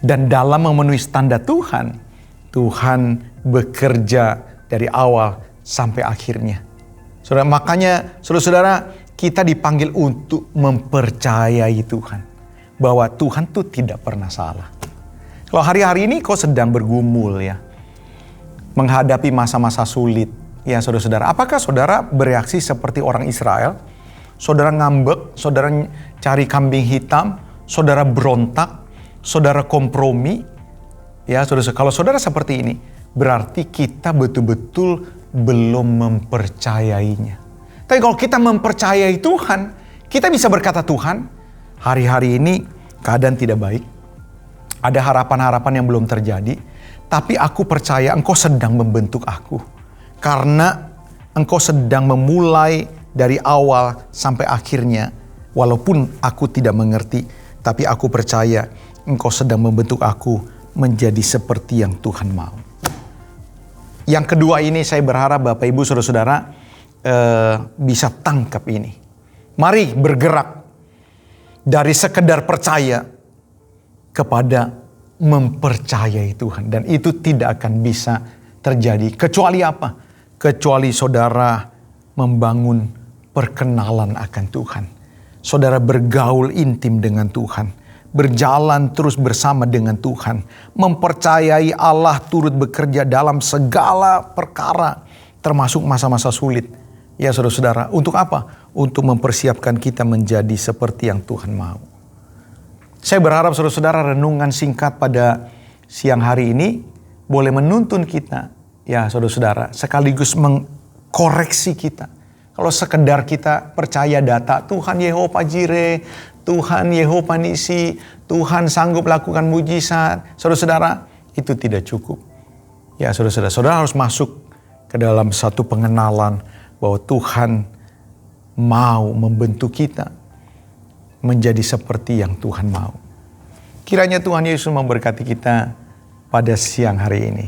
Speaker 5: Dan dalam memenuhi standar Tuhan, Tuhan bekerja dari awal sampai akhirnya. Saudara, makanya saudara-saudara, kita dipanggil untuk mempercayai Tuhan. Bahwa Tuhan tuh tidak pernah salah. Kalau hari-hari ini kau sedang bergumul ya, menghadapi masa-masa sulit. Ya saudara-saudara, apakah saudara bereaksi seperti orang Israel? Saudara ngambek, saudara cari kambing hitam, saudara berontak, saudara kompromi. Ya saudara, kalau saudara seperti ini, berarti kita betul-betul belum mempercayainya. Tapi kalau kita mempercayai Tuhan, kita bisa berkata, Tuhan, hari-hari ini keadaan tidak baik. Ada harapan-harapan yang belum terjadi. Tapi aku percaya Engkau sedang membentuk aku. Karena Engkau sedang memulai dari awal sampai akhirnya. Walaupun aku tidak mengerti, tapi aku percaya Engkau sedang membentuk aku menjadi seperti yang Tuhan mau. Yang kedua ini saya berharap Bapak Ibu Saudara-saudara bisa tangkap ini. Mari bergerak dari sekedar percaya kepada mempercayai Tuhan. Dan itu tidak akan bisa terjadi. Kecuali apa? Kecuali saudara membangun perkenalan akan Tuhan. Saudara bergaul intim dengan Tuhan. Berjalan terus bersama dengan Tuhan. Mempercayai Allah turut bekerja dalam segala perkara. Termasuk masa-masa sulit. Ya saudara-saudara, untuk apa? Untuk mempersiapkan kita menjadi seperti yang Tuhan mau. Saya berharap saudara-saudara renungan singkat pada siang hari ini boleh menuntun kita. Ya saudara-saudara, sekaligus mengkoreksi kita. Kalau sekedar kita percaya data, Tuhan Yehova Jireh, Tuhan Yehova Nisi, Tuhan sanggup lakukan mujizat. Saudara-saudara, itu tidak cukup. Ya saudara-saudara, saudara harus masuk ke dalam satu pengenalan bahwa Tuhan mau membentuk kita menjadi seperti yang Tuhan mau. Kiranya Tuhan Yesus memberkati kita pada siang hari ini.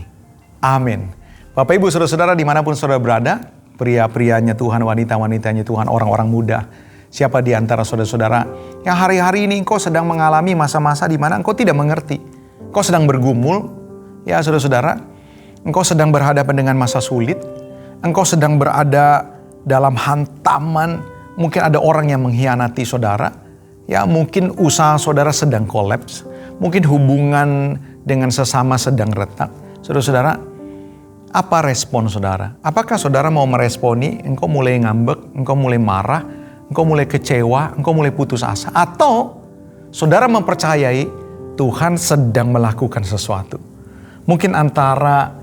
Speaker 5: Amin. Bapak Ibu saudara-saudara dimanapun saudara berada, pria-prianya Tuhan, wanita-wanitanya Tuhan, orang-orang muda, siapa di antara saudara-saudara yang hari-hari ini engkau sedang mengalami masa-masa di mana engkau tidak mengerti, engkau sedang bergumul, ya saudara-saudara, engkau sedang berhadapan dengan masa sulit, engkau sedang berada dalam hantaman, mungkin ada orang yang mengkhianati saudara, ya mungkin usaha saudara sedang kolaps, mungkin hubungan dengan sesama sedang retak. Saudara-saudara, apa respon saudara? Apakah saudara mau meresponi, engkau mulai ngambek, engkau mulai marah, engkau mulai kecewa, engkau mulai putus asa? Atau saudara mempercayai Tuhan sedang melakukan sesuatu? Mungkin antara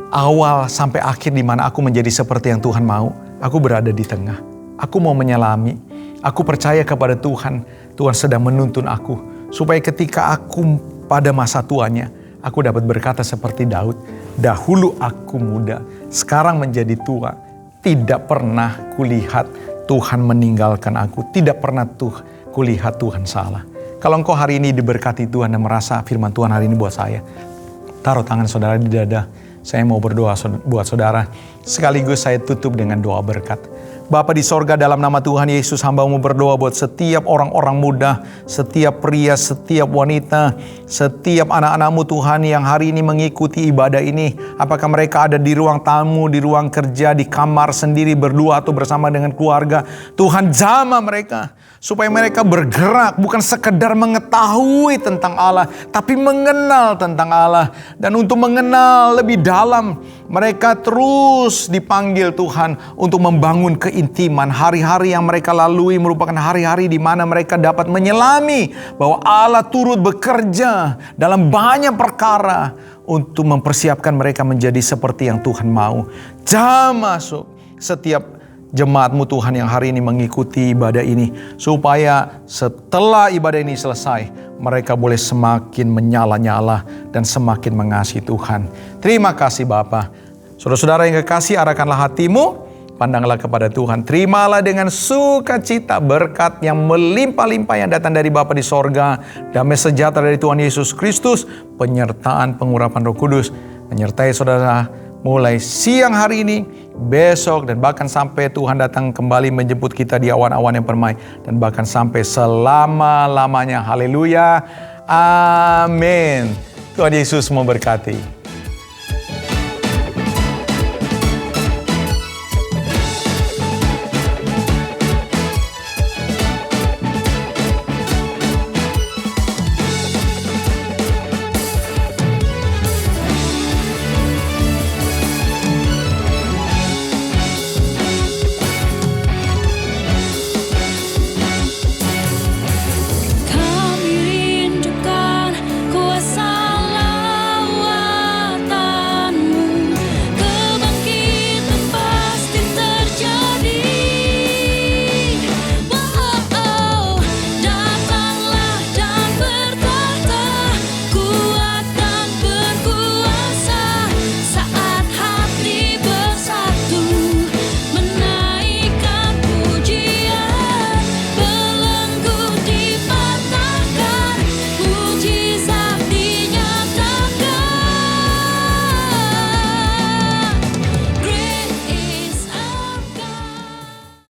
Speaker 5: awal sampai akhir di mana aku menjadi seperti yang Tuhan mau, aku berada di tengah. Aku mau menyelami, aku percaya kepada Tuhan, Tuhan sedang menuntun aku. Supaya ketika aku pada masa tuanya, aku dapat berkata seperti Daud, dahulu aku muda, sekarang menjadi tua. Tidak pernah kulihat Tuhan meninggalkan aku. Tidak pernah kulihat Tuhan salah. Kalau engkau hari ini diberkati Tuhan dan merasa firman Tuhan hari ini buat saya, Taruh tangan saudara di dada. Saya mau berdoa buat saudara. Sekaligus saya tutup dengan doa berkat. Bapa di sorga, dalam nama Tuhan Yesus, hamba-Mu berdoa buat setiap orang-orang muda, setiap pria, setiap wanita, setiap anak-anak-Mu Tuhan yang hari ini mengikuti ibadah ini. Apakah mereka ada di ruang tamu, di ruang kerja, di kamar sendiri berdua atau bersama dengan keluarga. Tuhan jamah mereka supaya mereka bergerak, bukan sekedar mengetahui tentang Allah, tapi mengenal tentang Allah. Dan untuk mengenal lebih dalam, mereka terus dipanggil Tuhan untuk membangun keintiman. Hari-hari yang mereka lalui merupakan hari-hari di mana mereka dapat menyelami bahwa Allah turut bekerja dalam banyak perkara untuk mempersiapkan mereka menjadi seperti yang Tuhan mau. Jamah masuk setiap jemaat-Mu Tuhan yang hari ini mengikuti ibadah ini, supaya setelah ibadah ini selesai, mereka boleh semakin menyala-nyala dan semakin mengasihi Tuhan. Terima kasih Bapa. Saudara-saudara yang kekasih, arahkanlah hatimu, pandanglah kepada Tuhan. Terimalah dengan sukacita berkat yang melimpah-limpah yang datang dari Bapa di sorga, damai sejahtera dari Tuhan Yesus Kristus, penyertaan pengurapan Roh Kudus menyertai saudara mulai siang hari ini, besok, dan bahkan sampai Tuhan datang kembali menjemput kita di awan-awan yang permai, dan bahkan sampai selama-lamanya. Haleluya. Amin. Tuhan Yesus memberkati.